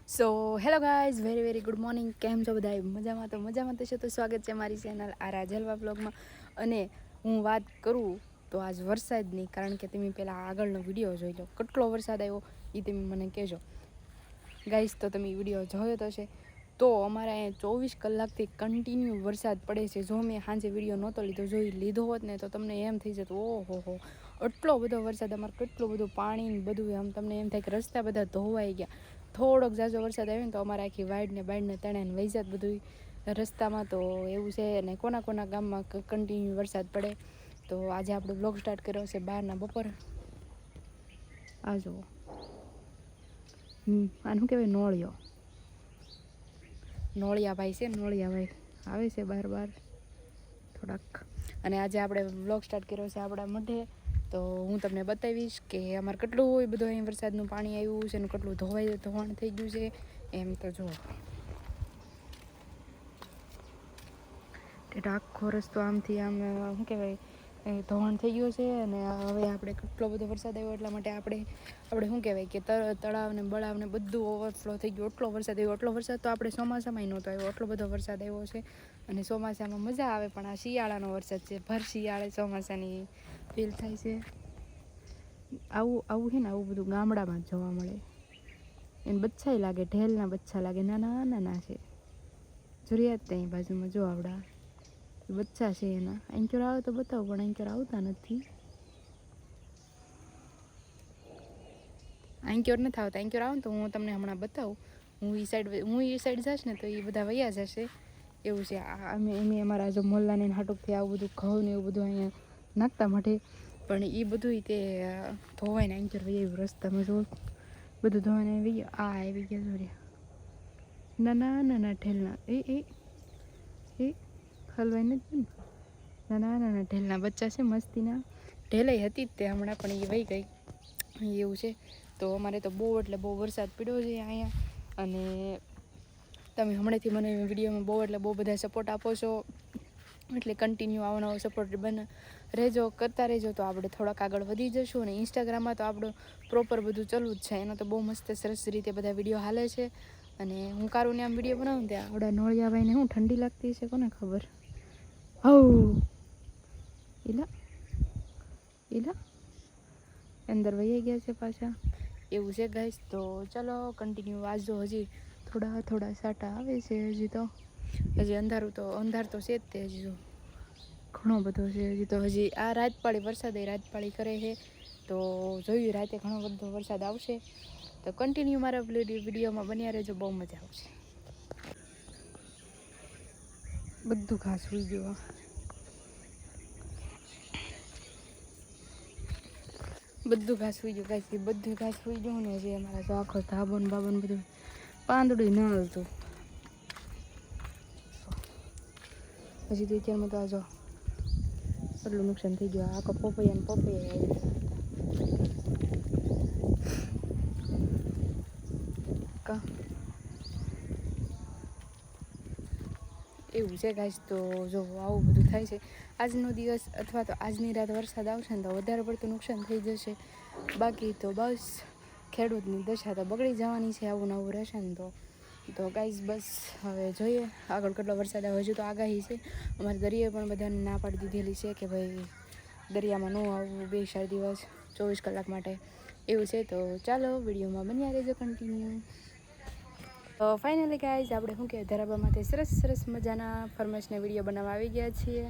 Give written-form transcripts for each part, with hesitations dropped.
So hello guys, very very good morning. કેમ છો બધા? મજામાં તો છો? તો સ્વાગત છે મારી ચેનલ આ રાજલવા બ્લોગમાં. અને હું વાત કરું તો આજ વરસાદની, કારણ કે તમે પહેલાં આગળનો વિડીયો જોઈ લો, કેટલો વરસાદ આવ્યો એ તમે મને કહેજો ગાઈઝ. તો તમે વિડીયો જોયો તો છે, તો અમારે અહીંયા 24 કલાકથી કન્ટિન્યુ વરસાદ પડે છે. જો મેં સાંજે વિડીયો નહોતો લીધો હોત ને તો તમને એમ થઈ જતું ઓહો એટલો બધો વરસાદ, અમારે કેટલું બધું પાણી બધું, આમ તમને એમ થાય કે રસ્તા બધા ધોવાઈ ગયા. થોડોક ઝાઝો વરસાદ આવ્યો ને તો અમારે આખી વાડને બાડને તણાઈને વહી જાત બધું રસ્તામાં. તો એવું છે. અને કોના ગામમાં કન્ટિન્યુ વરસાદ પડે. તો આજે આપણે બ્લોગ સ્ટાર્ટ કર્યો છે 12 બપોર. આ જુઓ, આનું કહેવાય નોળિયા ભાઈ છે. નોળિયા ભાઈ આવે છે બાર થોડાક. અને આજે આપણે બ્લોગ સ્ટાર્ટ કર્યો છે આપણા મઢે. તો હું તમને બતાવીશ કે અમારે કેટલું બધું અહીં વરસાદનું પાણી આવ્યું છે અને કેટલું ધોવાણ થઈ ગયું છે એમ. તો જો આખો રસ્તો આમથી આમ શું કહેવાય ધોવાણ થઈ ગયું છે. અને હવે આપણે કેટલો બધો વરસાદ આવ્યો એટલા માટે આપણે શું કહેવાય કે તળાવને બળાવને બધું ઓવરફ્લો થઈ ગયું. એટલો વરસાદ તો આપણે ચોમાસામાં નહોતો આવ્યો, એટલો બધો વરસાદ આવ્યો છે. અને ચોમાસામાં મજા આવે, પણ આ શિયાળાનો વરસાદ છે. ભર શિયાળે ચોમાસાની ફીલ થાય છે. આવું છે ને, આવું બધું ગામડામાં જ જોવા મળે. એને બચ્ચાય લાગે, ઢેલના બચ્ચા લાગે, નાના છે. જરૂરિયાત ત્યાં બાજુમાં જો આવડા બચ્ચા છે એના. એન્કર આવે તો બતાવો, પણ એન્કર આવતા નથી. એન્કર નથી આવતા. એન્કર આવે ને તો હું તમને હમણાં બતાવું. હું એ સાઈડ જઈશ ને તો એ બધા વયા જશે એવું છે. અમે અમારા જો મોલ્લાને હાટુકથી આવું બધું ઘઉં ને એવું બધું અહીંયા નાખતા માટે, પણ એ બધું તે ધોવાઈને એન્કર વહી આવ્યું રસ્તામાં. જો બધું ધોવાઈને આવી ગયા. આ આવી ગયા જોડ્યા નાના ઠેલના એ હલવાઈ નથી ને. નાના ઢેલના બચ્ચા છે મસ્તીના. ઢેલાઈ હતી જ તે હમણાં, પણ એ વહી ગઈ એવું છે. તો અમારે તો બહુ એટલે બહુ વરસાદ પડ્યો છે અહીંયા. અને તમે હમણાંથી મને વિડીયોમાં બહુ બધા સપોર્ટ આપો છો, એટલે કન્ટિન્યુ આવો સપોર્ટ કરતા રહેજો. તો આપણે થોડાક આગળ વધી જશું. અને ઇન્સ્ટાગ્રામમાં તો આપણું પ્રોપર બધું ચાલુ જ છે. એનો તો બહુ મસ્ત સરસ રીતે બધા વિડીયો હાલે છે. અને હું કારુને આમ વિડીયો બનાવું ત્યાં આવડા નોળિયાભાઈને શું ઠંડી લાગતી છે કોને ખબર. એલા અંદર વહી ગયા છે પાછા એવું છે ગાઈસ. તો ચલો કન્ટિન્યુ વાંચજો. હજી થોડા સાટા આવે છે. હજી અંધાર તો છે જ તે. હજી જો ઘણો બધો છે. હજી આ રાતપાળી કરે છે. તો જોયું રાતે ઘણો બધો વરસાદ આવશે. તો કન્ટિન્યુ મારા વિડીયોમાં બન્યા રહેજો, બહુ મજા આવશે. બધું ઘાસ ઉઈ ગયું. બધું ઘાસ ઉઈ ગયું ને. હજી અમારા તો આખો ધાબન બધું પાંદડું ન હલતું. હજી તો અત્યારમાં તો આ જો એટલું નુકસાન થઈ ગયું. આખો પોપૈયા એવું છે ગાઈસ. તો જો આવું બધું થાય છે. આજનો દિવસ અથવા તો આજની રાત વરસાદ આવશે ને તો વધારે પડતું નુકસાન થઈ જશે. બાકી તો બસ ખેડૂતની દશા તો બગડી જવાની છે. આવું નવું રહેશે ને તો ગાઈસ બસ હવે જોઈએ આગળ કેટલો વરસાદ આવે. હજુ તો આગાહી છે. અમારે દરિયાએ પણ બધાને ના પાડી દીધેલી છે કે ભાઈ દરિયામાં ન આવવું 2-4 દિવસ 24 કલાક માટે એવું છે. તો ચાલો વિડીયોમાં બન્યા રહેજો કન્ટિન્યુ. તો ફાઇનલી ગાઈઝ આપણે શું કહેવાય ધરાબામાંથી સરસ મજાના ફરમાઈશના વિડીયો બનાવવા આવી ગયા છીએ.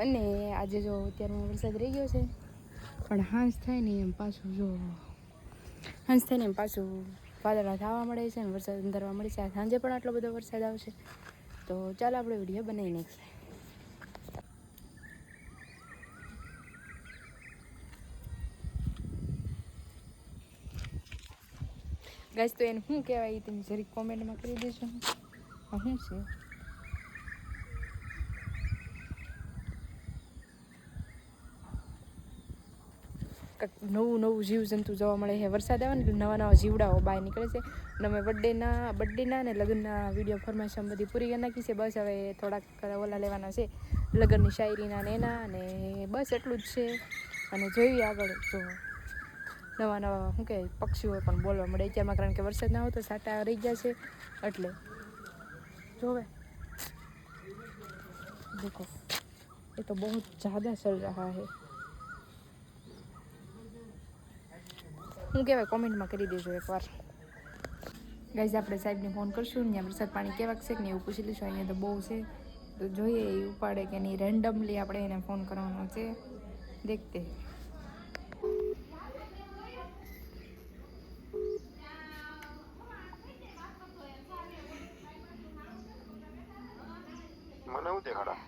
અને આજે જો અત્યારમાં વરસાદ રહી ગયો છે, પણ હાંસ થાય ને એમ પાછું વાદળા થવા મળે છે ને વરસાદ અંધારવા મળે છે. સાંજે પણ આટલો બધો વરસાદ આવશે. તો ચાલો આપણે વિડીયો બનાવી નાખીએ. ગાઈસ તો એને શું કહેવાય તમે જરીક કોમેન્ટમાં કરી દેજો. શું છે નવું જીવજંતુ જોવા મળે છે. વરસાદ આવે ને નવા જીવડાઓ બહાર નીકળે છે. અને અમે બર્થડેના ને લગ્નના વિડીયો ફરમાઈશ બધી પૂરી કરી નાખી છે. બસ હવે થોડાક ઓલા લેવાના છે લગ્નની શાયરીના ને એના, અને બસ એટલું જ છે. અને જોઈએ આગળ જો નવા નવા શું કહે પક્ષીઓ પણ બોલવા મળે અત્યારમાં, કારણ કે વરસાદ ના હોય તો સાટા રહી ગયા છે એટલે જોવે દેખો ये तो बहुत ज़्यादा चल रहा है। હું કહેવાય કોમેન્ટમાં કરી દેજો એકવાર ગાઈઝ. આપણે સાહેબને ફોન કરશું ને વરસાદ પાણી કેવાક છે કે ને એવું પૂછી લઈશું. અહીંયા તો બહુ છે તો જોઈએ એ ઉપાડે કે નહીં. રેન્ડમલી આપણે એને ફોન કરવાનો છે. દેખતે મને હું દેખાડા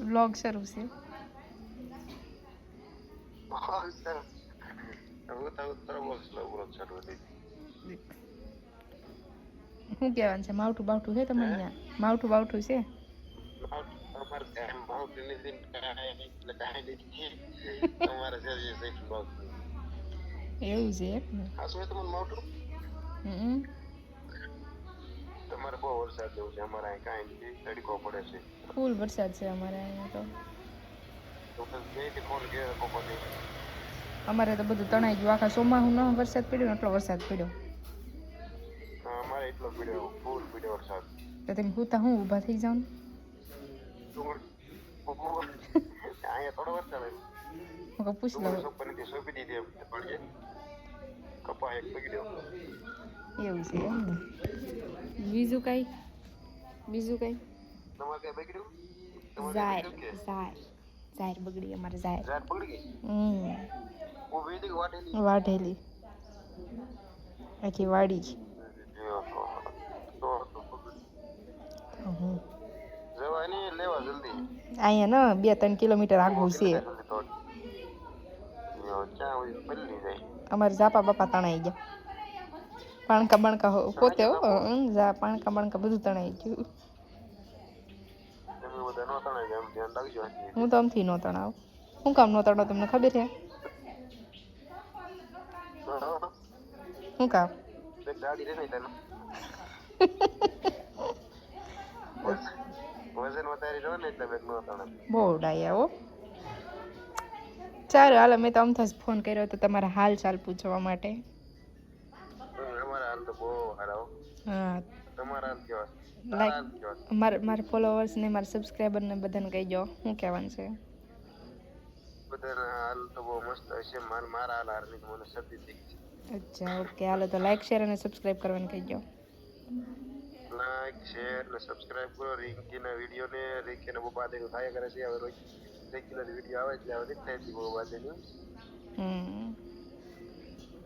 વ્લોગ શરૂ છે. શું કહેવાનું છે? માવઠું બાવઠું છે તમારે ત્યાં? માવઠું બાવઠું છે? એવું છે તમારે બહુ વરસાદ જેવું છે. અમારે અહીં કાંઈ નથી, તડકો પડે છે. ફૂલ વરસાદ છે અમારે અહીંયા તો. અમારે તો બધું તણાઈ ગયું. આખા ચોમાસું ન વરસાદ પડ્યો ને એટલો વરસાદ પડ્યો. અમારે એટલો પડ્યો, ફૂલ પડ્યો વરસાદ. તો તમે હુંતા હું ઊભા થઈ જાવ ને અહીંયા થોડો વરસાદ હું પૂછ લઉં. સોંપી દીધી કપા એક બગડ્યો. એવું છે એમ ને? બીજું કઈ તમારે કઈ બગડ્યું? ઝાર બગડી અમારે ઝાર બગડી ગઈ. વાઢેલી આખી વાડી જવાય નહીં, લેવા જલ્દી. અહીંયા ને 2-3 કિલોમીટર આગું છે. અમારે ઝાપા બાપા તણાઈ ગયા. પાણકા બાણકા પોતે પાણકા બાણકા બધું તણાઈ ગયું. હું તો આમથી નો તણાવ. શું કામ નો તણાવ તમને ખબર છે? શું કામ? બહુ ડાયા હો. ચાલો હાલો, મેં તો અમથા જ ફોન કર્યો હતો તમારા હાલ ચાલ પૂછવા માટે. હા, મારા ફોલોવર્સ ને મારા સબસ્ક્રાઈબર ને બધાને કહી દો શું કહેવાનું છે. અચ્છા ઓકે, હાલો તો લાઈક શેર અને સબસ્ક્રાઈબ કરવાનું કહી દો. લાઈક શેર ને સબસ્ક્રાઇબ કરો. રિંકીના વિડીયો ને રિંકીને બહુ બાદેનું થાય કરે છે. હવે રોજ રેગ્યુલર વિડીયો આવે એટલે હવે થાય છે બહુ બાદેનું.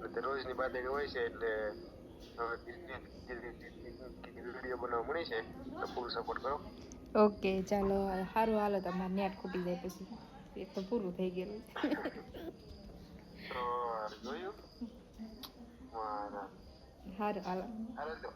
એટલે રોજની બાદેની હોય છે એટલે વિડીયો બનાવવા મળી છે તો ફૂલ સપોર્ટ કરો. ઓકે ચાલો સારું, હાલો તમારે નેટ ખૂટી જાય પછી એક તો પૂરું થઈ ગયેલું. તો જોયું સારું હાલો. હાલો.